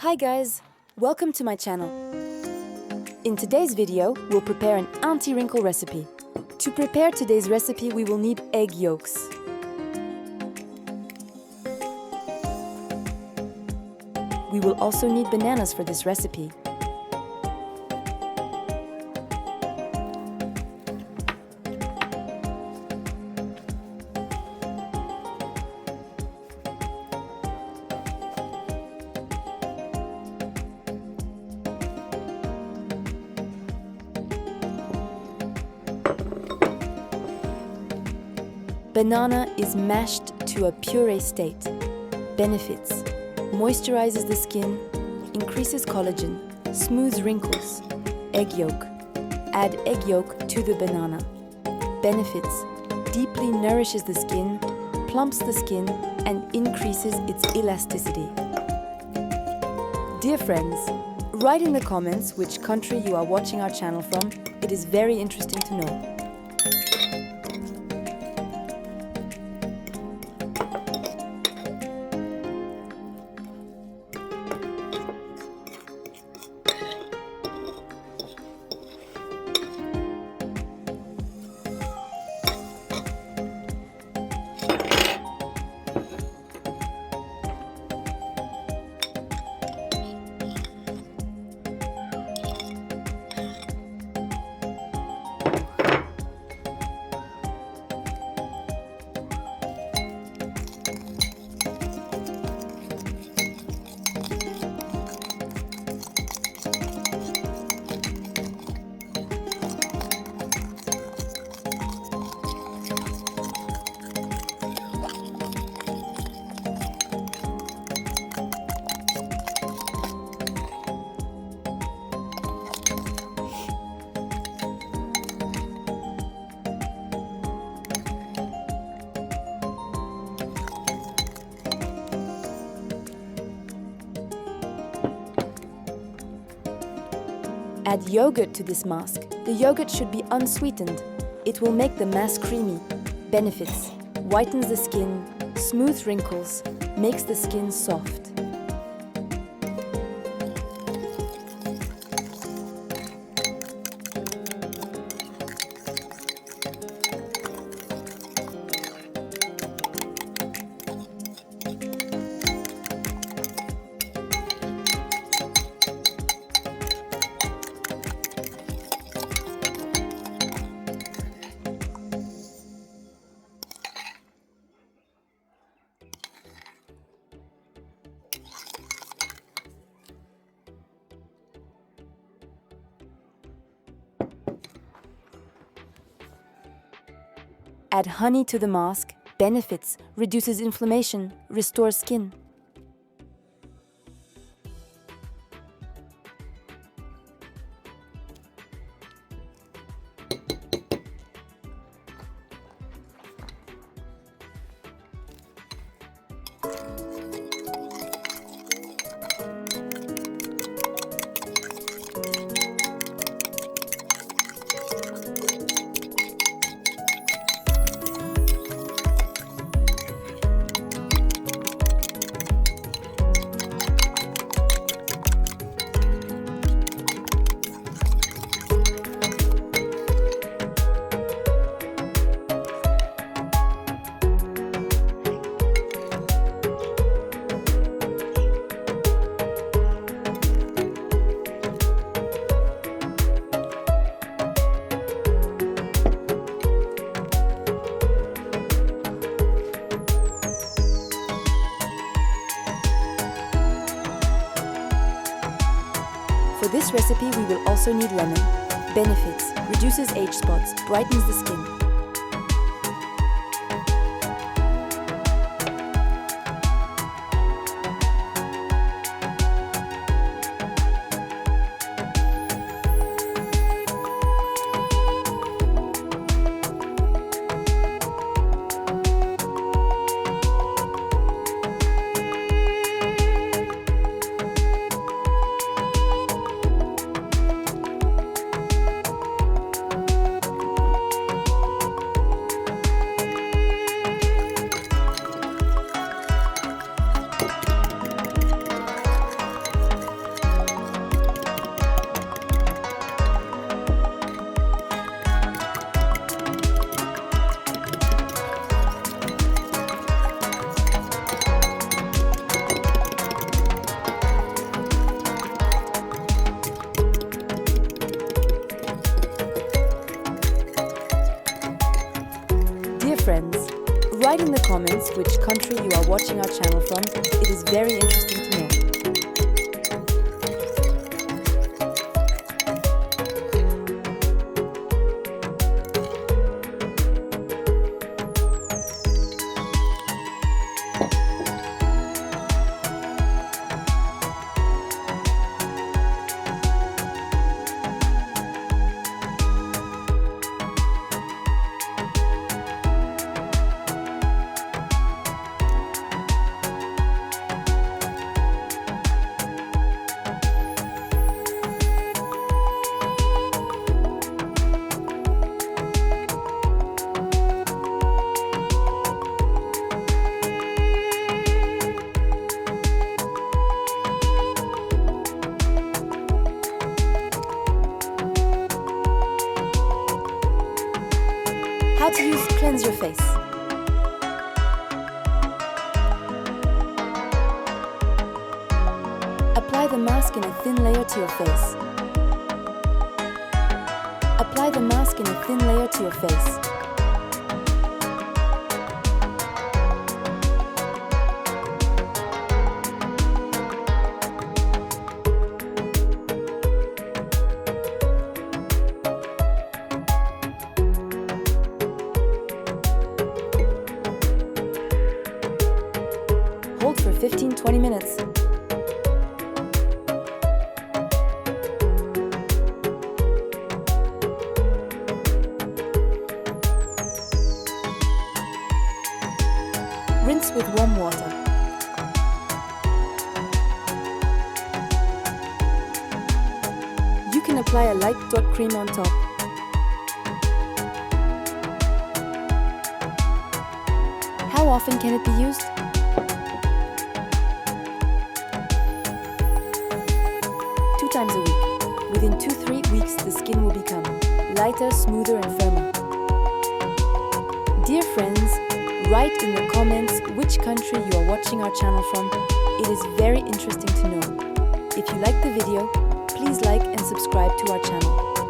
Hi guys, welcome to my channel. In today's video, we'll prepare an anti-wrinkle recipe. To prepare today's recipe, we will need egg yolks. We will also need bananas for this recipe. Banana is mashed to a puree state. Benefits: moisturizes the skin, increases collagen, smooths wrinkles. Egg yolk. Add egg yolk to the banana. Benefits: deeply nourishes the skin, plumps the skin, and increases its elasticity. Dear friends, write in the comments which country you are watching our channel from. It is very interesting to know. Add yogurt to this mask. The yogurt should be unsweetened. It will make the mask creamy. Benefits: whitens the skin, smooths wrinkles, makes the skin soft. Add honey to the mask. Benefits: reduces inflammation, restores skin. For this recipe, we will also need lemon. Benefits: reduces age spots, brightens the skin. Write in the comments which country you are watching our channel from. It is very interesting to know. How to cleanse your face. Apply the mask in a thin layer to your face. Apply the mask in a thin layer to your face. Hold for 15-20 minutes. Rinse with warm water. You can apply a light dot cream on top. How often can it be used? 2 times a week. Within 2-3 weeks, the skin will become lighter, smoother, and firmer. Dear friends, write in the comments which country you are watching our channel from. It is very interesting to know. If you like the video, please like and subscribe to our channel.